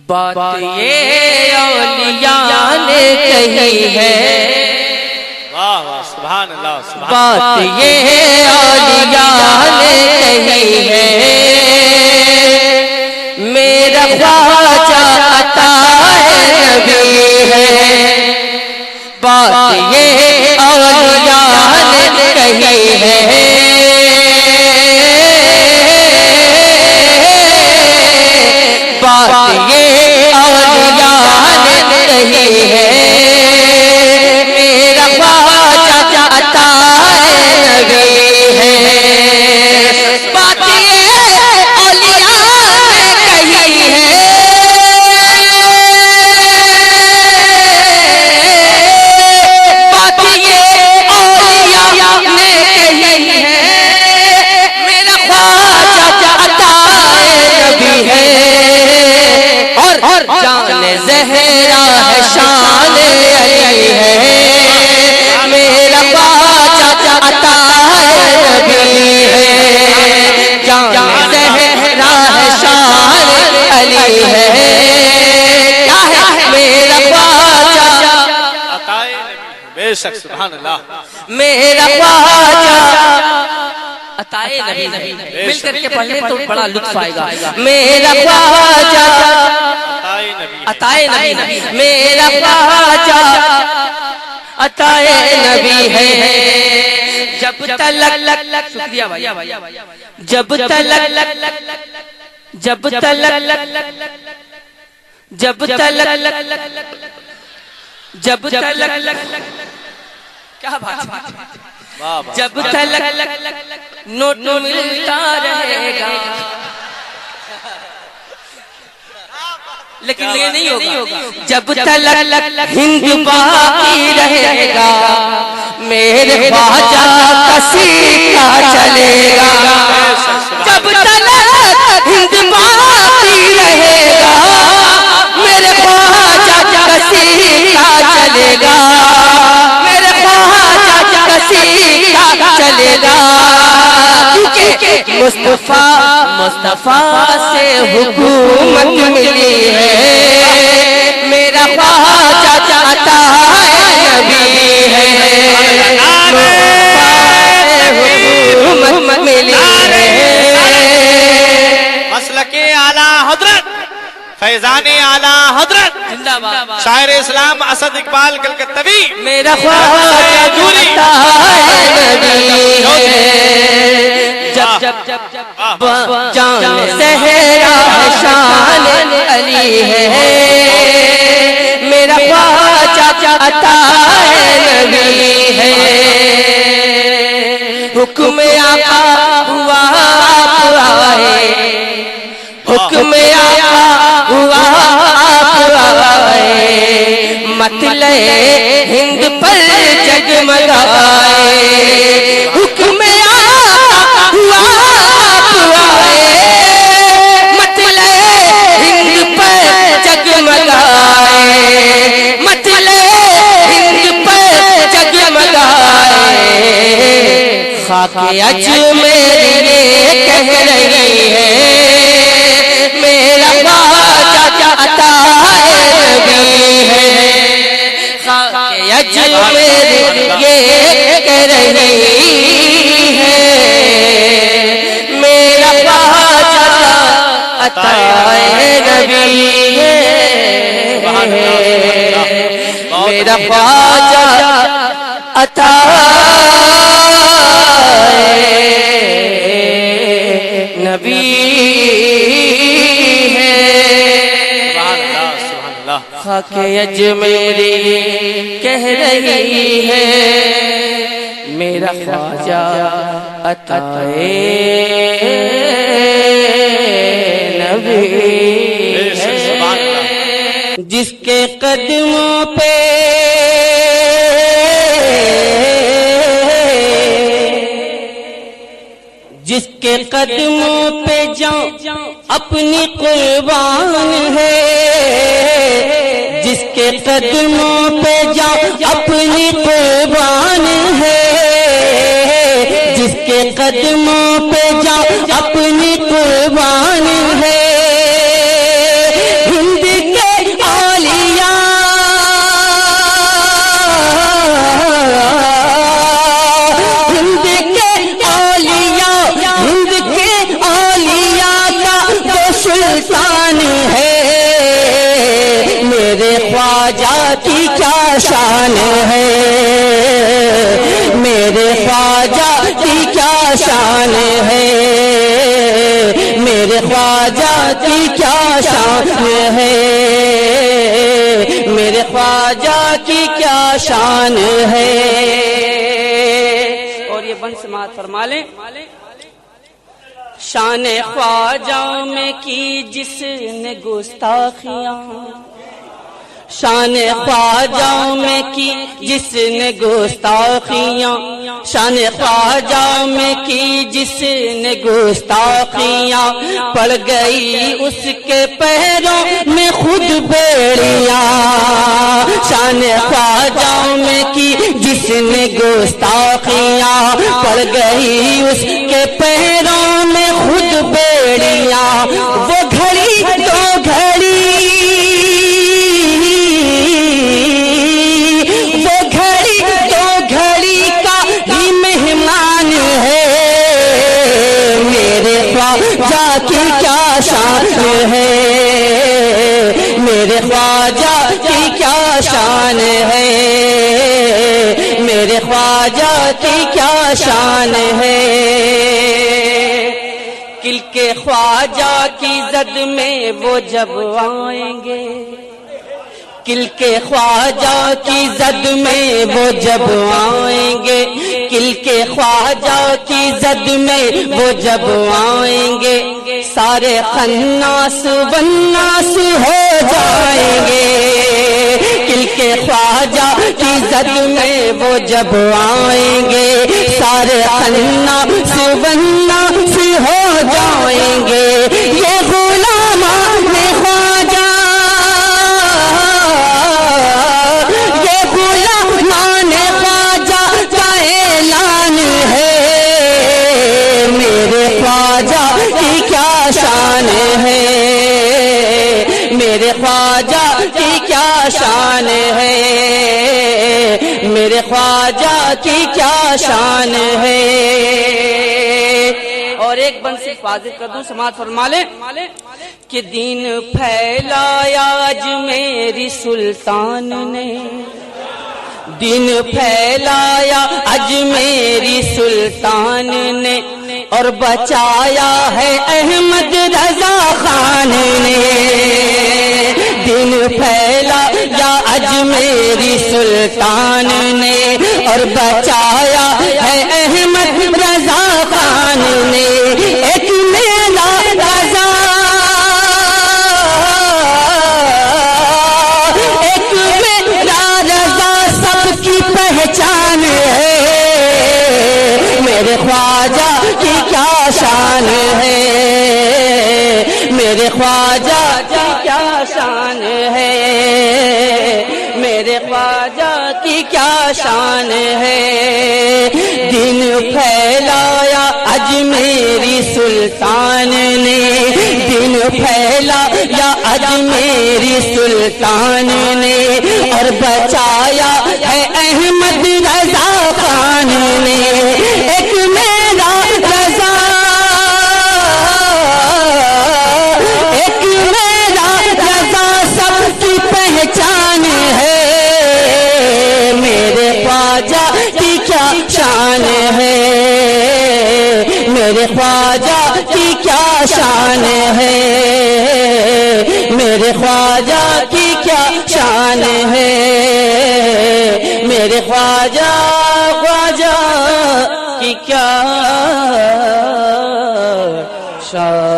بات یہ اولیاء نے کہی ہے، واہ واہ سبحان اللہ سبحان بات یہ اولیاء نے کہی ہے، میرا خواجہ عطا نبی ہے، بات یہ اولیاء نے کہی ہے، بات یہ اولیاء نے کہی ہے، میرا خواجہ عطا نبی ہے، بات یہ اولیاء نے کہی ہے، بات یہ اولیاء نے کہی ہے، میرا خواجہ عطا نبی ہے، اور جان زہرا ہے شان علی ہے، میرا خواجہ عطا نبی ہے، جان زہرا ہے شان علی ہے، کیا ہے میرا خواجہ عطا نبی، بے شک سبحان اللہ، میرا خواجہ عطا نبی، مل کر کے پڑھنے تو بڑا لطف آئے گا، میرا خواجہ عطا نبی، میرا خواجہ عطا نبی ہے، جب تلک شکریہ بھائی، جب تلک کیا بات ہے، جب تلک نوٹ ملتا رہے گا، لیکن یہ نہیں ہوگا، جب تلک ہند باقی رہے گا، میرے خواجہ کا سیکھا چلے گا، جب تلک ہند باقی رہے گا، میرے خواجہ کا سیکھا چلے گا، میرے خواجہ کا سیکھا چلے گا، کیونکہ مصطفیٰ سے حکومت ملی ہے، میرا خواجہ عطا نبی ہے، حکومت ملی ہے، مسلک اعلیٰ حضرت فیضان اعلیٰ حضرت شاعر اسلام اسد اقبال کلکتوی، میرا خواجہ عطا نبی ہے، جب جان زہرا ہے شان علی ہے، میرا خواجہ عطا نبی ہے، حکم آقا ہوا آپ آئے، حکم آقا ہوا آپ آئے، مطلع ہند پر جگمگائے، حکم آقا ہوا آپ آئے، مطلع ہند پر جگمگائے، مطلع ہند پر جگمگائے، خاک اجمیر کہہ رہی ہے، میرا خواجہ عطا نبی ہے، خاک اجمیر یہ کہہ رہی ہے، میرا خواجہ عطا نبی ہے، میرا خواجہ عطا نبی ہے، خاک اجمیری کہہ رہی ہے، میرا خواجہ عطا نبی ہے، جس کے قدموں پہ جس کے قدموں پہ جاؤں اپنی قربان ہے، جس کے قدموں پہ جاؤں اپنی قربان ہے، جس کے قدموں پہ جاؤں اپنی قربان ہے، سلطان ہے، میرے خواجہ کی کیا شان ہے، میرے خواجہ کی کیا شان ہے، میرے خواجہ کی کیا شان ہے، میرے خواجہ کی کیا شان ہے۔ اور یہ بند سماعت فرما لیں، شان خواجہ میں کی جس نے گستاخیاں، شان خواجہ میں کی جس نے گستاخیاں، شان خواجہ میں کی جس نے گستاخیاں، پڑ گئی اس کے پیروں میں خود بیڑیاں، شان خواجہ میں کی جس نے گستاخیاں، پڑ گئی اس کے پیروں میں خود بیڑیاں، وہ گھڑی تو گھڑی، وہ گھڑی تو گھڑی کا ہی مہمان ہے، میرے خواجہ کی کیا شان ہے، میرے خواجہ کی کیا شان ہے، میرے خواجہ کی کیا شان ہے۔ کل کے خواجہ کی زد میں وہ جب آئیں گے، کل کے خواجہ کی زد میں وہ جب آئیں گے، کل کے خواجہ کی زد میں وہ جب آئیں گے، سارے خناس وناس ہو جائیں گے، کل کے خواجہ کی زد میں وہ جب آئیں گے، سارے خناس وناس ہو جائیں گے، یہ غلامان خواجہ، یہ غلامان خواجہ کا اعلان ہے، میرے خواجہ کی کیا شان ہے، میرے خواجہ کی کیا شان ہے، میرے خواجہ کی کیا شان ہے۔ اور ایک بند سے واضح کر دوں، سماعت فرما لیں کہ دین پھیلایا اجمیری سلطان نے، دین پھیلایا اجمیری سلطان نے، اور بچایا ہے احمد رضا خان نے، دین پھیلایا اجمیری سلطان نے، اور بچایا ہے احمد رضا خان نے، ایک میرا رضا، ایک میرا رضا سب کی پہچان ہے، میرے خواجہ کی کیا شان ہے، میرے خواجہ کی کیا شان ہے، میرے خواجہ کی کیا شان ہے۔ دین پھیلایا اجمیری سلطان نے، دین پھیلایا اجمیری سلطان نے، اور بچایا ہے احمد رضا خان نے، ایک میرا رضا، ایک میرا رضا سب کی پہچان ہے، میرے خواجہ کی کیا شان ہے، میرے خواجہ کی کیا شان ہے، میرے خواجہ کی کیا شان ہے، میرے خواجہ خواجہ کی کیا شان